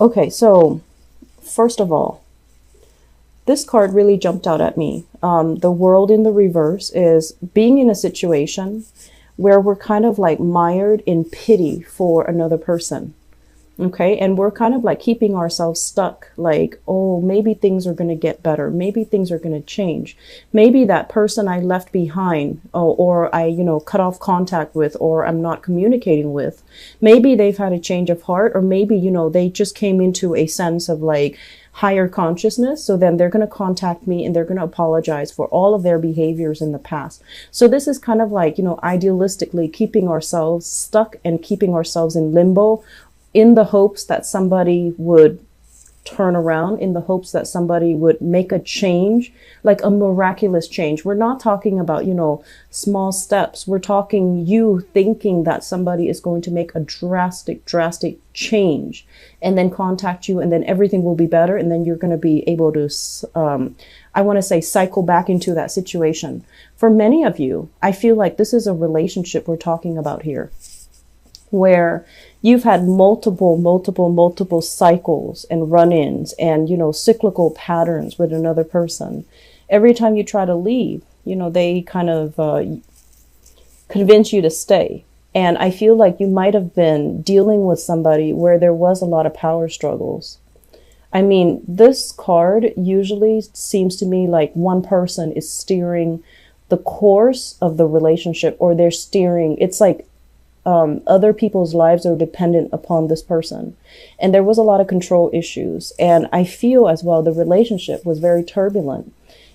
Okay, so first of all, this card really jumped out at me. The world in the reverse is being in a situation where we're kind of like mired in pity for another person. Okay. And we're kind of like keeping ourselves stuck. Like, oh, maybe things are going to get better. Maybe things are going to change. Maybe that person I left behind, or I, cut off contact with, or I'm not communicating with, maybe they've had a change of heart, or maybe, they just came into a sense of like higher consciousness. So then they're going to contact me and they're going to apologize for all of their behaviors in the past. So this is kind of like, idealistically keeping ourselves stuck and keeping ourselves in limbo, in the hopes that somebody would turn around, in the hopes that somebody would make a change, like a miraculous change. We're not talking about, small steps. We're talking you thinking that somebody is going to make a drastic change and then contact you, and then everything will be better. And then you're going to be able to, I want to say, cycle back into that situation. For many of you, I feel like this is a relationship we're talking about here, where you've had multiple cycles and run-ins and, cyclical patterns with another person. Every time you try to leave, they kind of convince you to stay. And I feel like you might have been dealing with somebody where there was a lot of power struggles. I mean, this card usually seems to me like one person is steering the course of the relationship, or they're steering, it's like other people's lives are dependent upon this person. And there was a lot of control issues. And I feel as well the relationship was very turbulent.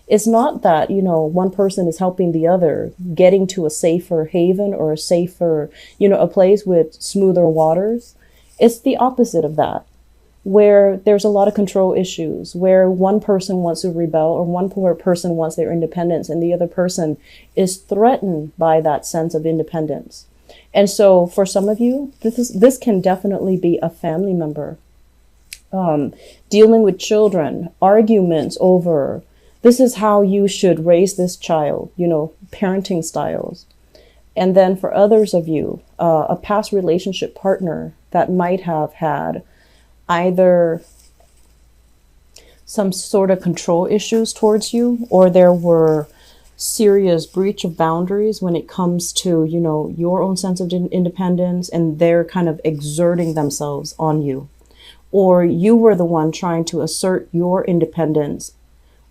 It's not that, one person is helping the other getting to a safer haven or a safer, a place with smoother waters. It's the opposite of that, where there's a lot of control issues, where one person wants to rebel or one person wants their independence and the other person is threatened by that sense of independence. And so for some of you, this can definitely be a family member, dealing with children, arguments over this is how you should raise this child, parenting styles. And then for others of you, a past relationship partner that might have had either some sort of control issues towards you, or there were serious breach of boundaries when it comes to, your own sense of independence, and they're kind of exerting themselves on you. Or you were the one trying to assert your independence,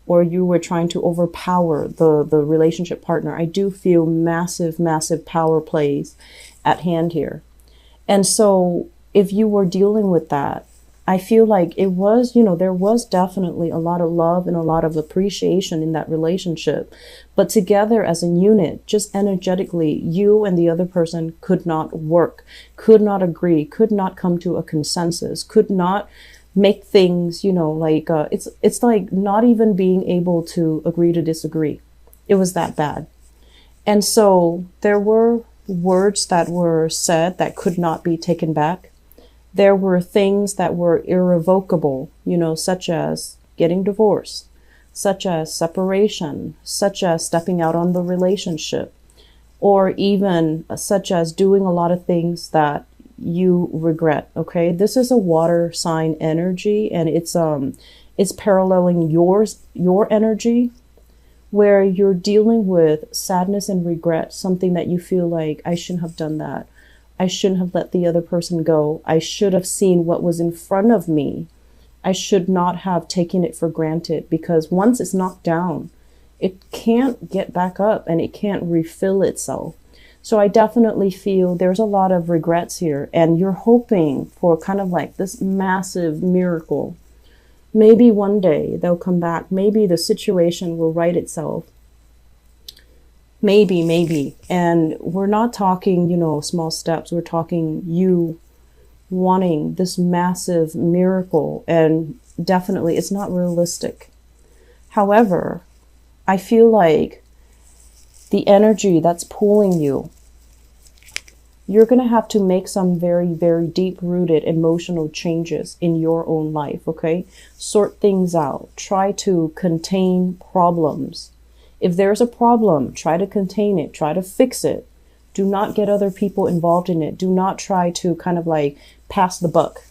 or you were trying to overpower the relationship partner. I do feel massive power plays at hand here. And so if you were dealing with that, I feel like it was, there was definitely a lot of love and a lot of appreciation in that relationship. But together as a unit, just energetically, you and the other person could not work, could not agree, could not come to a consensus, could not make things, it's like not even being able to agree to disagree. It was that bad. And so there were words that were said that could not be taken back. There were things that were irrevocable, such as getting divorced, such as separation, such as stepping out on the relationship, or even such as doing a lot of things that you regret. Okay. This is a water sign energy, and it's paralleling your energy, where you're dealing with sadness and regret, something that you feel like, I shouldn't have done that. I shouldn't have let the other person go. I should have seen what was in front of me. I should not have taken it for granted, because once it's knocked down, it can't get back up and it can't refill itself. So I definitely feel there's a lot of regrets here, and you're hoping for kind of like this massive miracle. Maybe one day they'll come back. Maybe the situation will right itself. Maybe. And we're not talking, small steps. We're talking you wanting this massive miracle. And definitely it's not realistic. However, I feel like the energy that's pulling you, you're going to have to make some very deep-rooted emotional changes in your own life, okay? Sort things out. Try to contain problems. If there's a problem, try to contain it, try to fix it. Do not get other people involved in it. Do not try to kind of like pass the buck,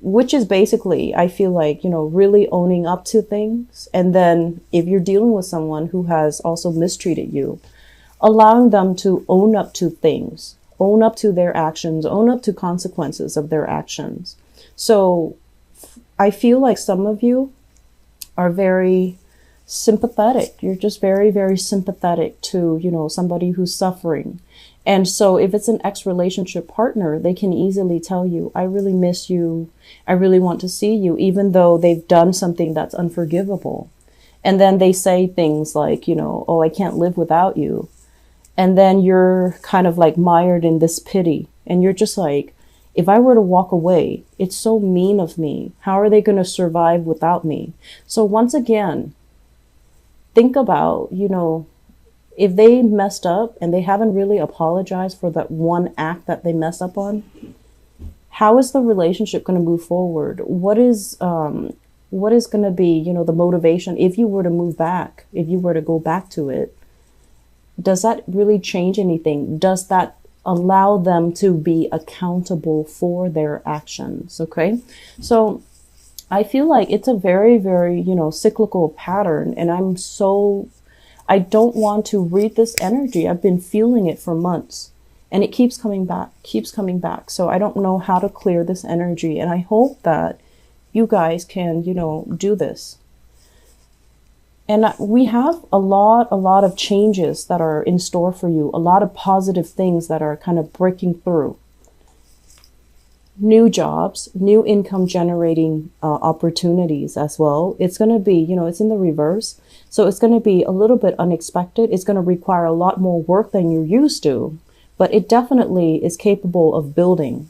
which is basically, I feel like, really owning up to things. And then if you're dealing with someone who has also mistreated you, allowing them to own up to things, own up to their actions, own up to consequences of their actions. So I feel like some of you are very sympathetic. You're just very, very sympathetic to, somebody who's suffering. And so if it's an ex-relationship partner, they can easily tell you, I really miss you. I really want to see you, even though they've done something that's unforgivable. And then they say things like, oh, I can't live without you. And then you're kind of like mired in this pity. And you're just like, if I were to walk away, it's so mean of me. How are they going to survive without me? So once again, think about, if they messed up and they haven't really apologized for that one act that they messed up on, how is the relationship going to move forward? What is going to be, the motivation if you were to move back, if you were to go back to it? Does that really change anything? Does that allow them to be accountable for their actions? Okay. So I feel like it's a very, very, cyclical pattern. And I don't want to read this energy. I've been feeling it for months and it keeps coming back. So I don't know how to clear this energy. And I hope that you guys can, do this. And we have a lot of changes that are in store for you, a lot of positive things that are kind of breaking through. New jobs, new income generating opportunities as well. It's going to be, it's in the reverse. So it's going to be a little bit unexpected. It's going to require a lot more work than you're used to, but it definitely is capable of building.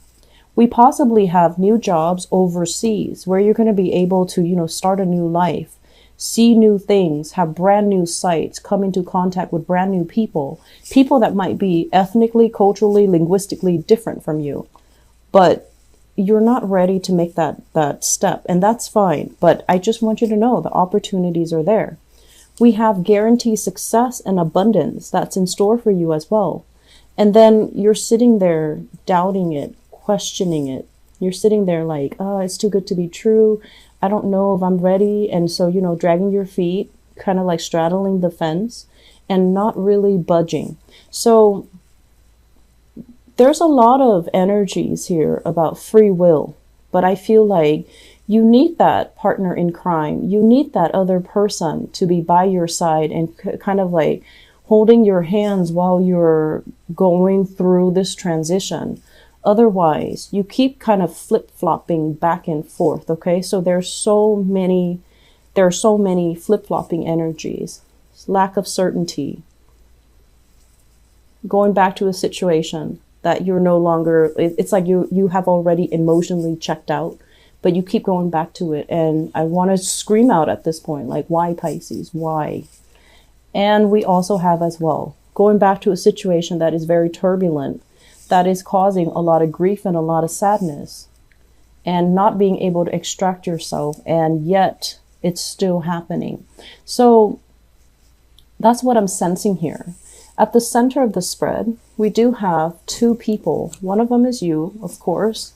We possibly have new jobs overseas where you're going to be able to, start a new life, see new things, have brand new sites, come into contact with brand new people that might be ethnically, culturally, linguistically different from you. But you're not ready to make that step, and that's fine. But I just want you to know the opportunities are there. We have guaranteed success and abundance that's in store for you as well. And then you're sitting there doubting it, questioning it. You're sitting there like, oh, it's too good to be true. I don't know if I'm ready. And so, dragging your feet, kind of like straddling the fence and not really budging. So there's a lot of energies here about free will, but I feel like you need that partner in crime. You need that other person to be by your side and kind of like holding your hands while you're going through this transition. Otherwise, you keep kind of flip-flopping back and forth, okay? So there are so many flip-flopping energies. Lack of certainty. Going back to a situation that you're no longer, it's like you have already emotionally checked out, but you keep going back to it. And I want to scream out at this point, like, why, Pisces? Why? And we also have as well, going back to a situation that is very turbulent, that is causing a lot of grief and a lot of sadness, and not being able to extract yourself, and yet it's still happening. So that's what I'm sensing here. At the center of the spread, we do have two people. One of them is you, of course.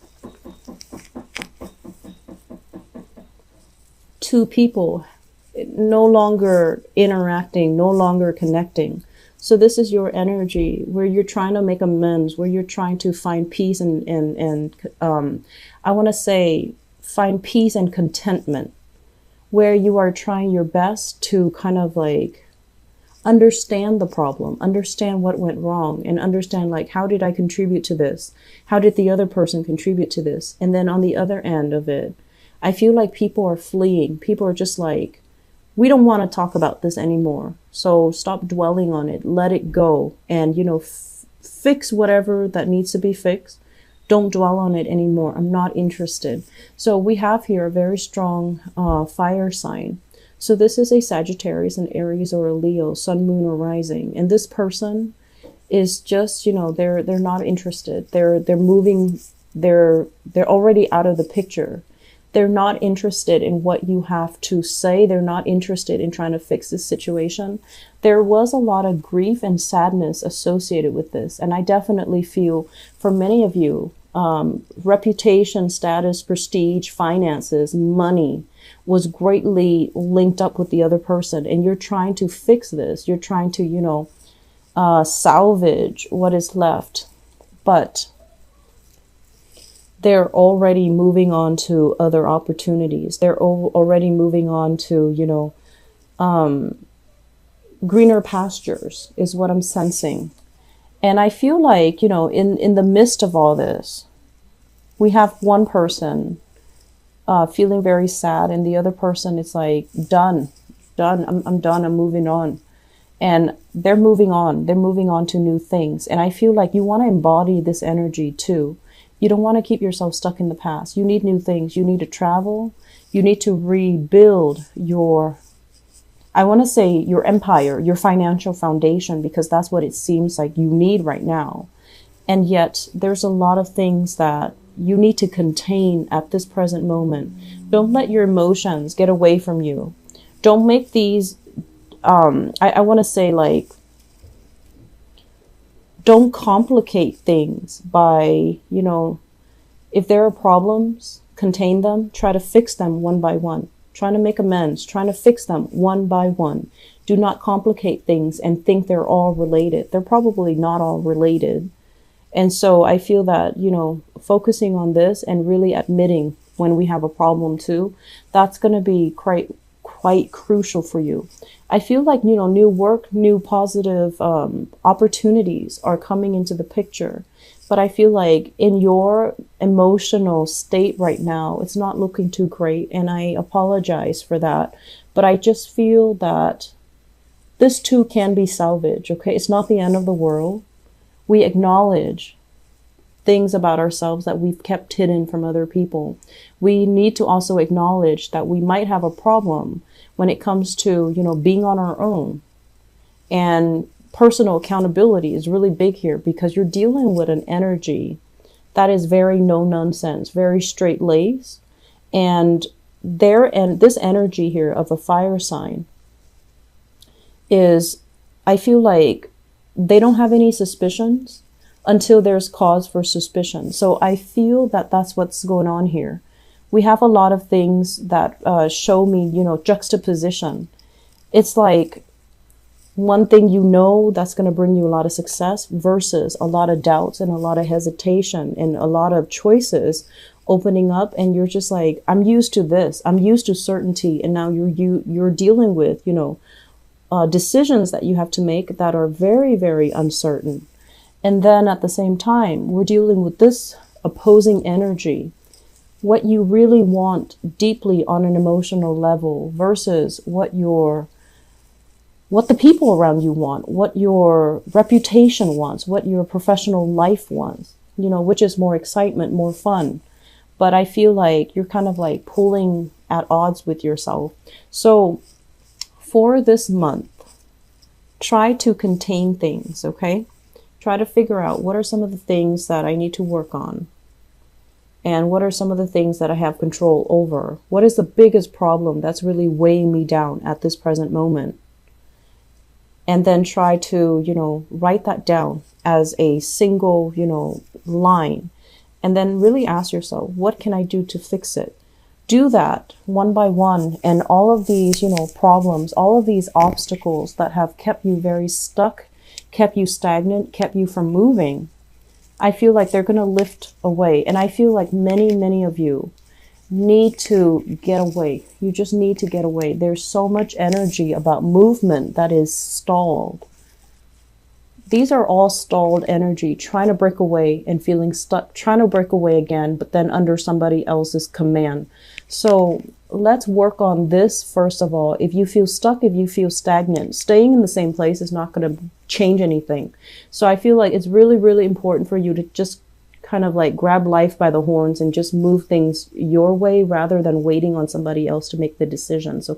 Two people no longer interacting, no longer connecting. So this is your energy where you're trying to make amends, where you're trying to find peace and I want to say find peace and contentment, where you are trying your best to kind of like understand the problem, understand what went wrong, and understand like, how did I contribute to this? How did the other person contribute to this? And then on the other end of it, I feel like people are fleeing. People are just like, we don't want to talk about this anymore. So stop dwelling on it. Let it go. And, fix whatever that needs to be fixed. Don't dwell on it anymore. I'm not interested. So we have here a very strong fire sign. So this is a Sagittarius, an Aries, or a Leo, sun, moon, or rising. And this person is just, they're not interested. They're moving. They're already out of the picture. They're not interested in what you have to say. They're not interested in trying to fix this situation. There was a lot of grief and sadness associated with this. And I definitely feel for many of you, reputation, status, prestige, finances, money was greatly linked up with the other person. And you're trying to fix this. You're trying to, salvage what is left. But they're already moving on to other opportunities. They're already moving on to, greener pastures is what I'm sensing. And I feel like, in the midst of all this, we have one person feeling very sad, and the other person is like, done, I'm done, I'm moving on. And they're moving on. They're moving on to new things. And I feel like you want to embody this energy too. You don't want to keep yourself stuck in the past. You need new things. You need to travel. You need to rebuild your empire, your financial foundation, because that's what it seems like you need right now. And yet there's a lot of things that you need to contain at this present moment. Don't let your emotions get away from you. Don't make these, I want to say, like, don't complicate things by, if there are problems, contain them, try to fix them one by one. Trying to make amends, trying to fix them one by one. Do not complicate things and think they're all related. They're probably not all related. And so I feel that, focusing on this and really admitting when we have a problem too, that's going to be quite crucial for you. I feel like, new work, new positive opportunities are coming into the picture. But I feel like in your emotional state right now, it's not looking too great. And I apologize for that. But I just feel that this too can be salvaged. Okay. It's not the end of the world. We acknowledge things about ourselves that we've kept hidden from other people. We need to also acknowledge that we might have a problem when it comes to, being on our own. And personal accountability is really big here, because you're dealing with an energy that is very no nonsense, very straight laced. And this energy here of a fire sign is, I feel like they don't have any suspicions until there's cause for suspicion. So I feel that that's what's going on here. We have a lot of things that show me, juxtaposition. It's like one thing that's going to bring you a lot of success versus a lot of doubts and a lot of hesitation and a lot of choices opening up. And you're just like, I'm used to this. I'm used to certainty. And now you're dealing with, decisions that you have to make that are very, very uncertain. And then at the same time, we're dealing with this opposing energy, what you really want deeply on an emotional level versus what the people around you want, what your reputation wants, what your professional life wants, which is more excitement, more fun. But I feel like you're kind of like pulling at odds with yourself. So for this month, try to contain things, okay? Try to figure out what are some of the things that I need to work on. And what are some of the things that I have control over? What is the biggest problem that's really weighing me down at this present moment? And then try to, write that down as a single, line. And then really ask yourself, what can I do to fix it? Do that one by one. And all of these, problems, all of these obstacles that have kept you very stuck, kept you stagnant, kept you from moving, I feel like they're going to lift away. And I feel like many, many of you need to get away. You just need to get away. There's so much energy about movement that is stalled. These are all stalled energy, trying to break away and feeling stuck, trying to break away again, but then under somebody else's command. So let's work on this first of all. If you feel stuck, if you feel stagnant, staying in the same place is not going to change anything. So I feel like it's really, really important for you to just kind of like grab life by the horns and just move things your way rather than waiting on somebody else to make the decisions.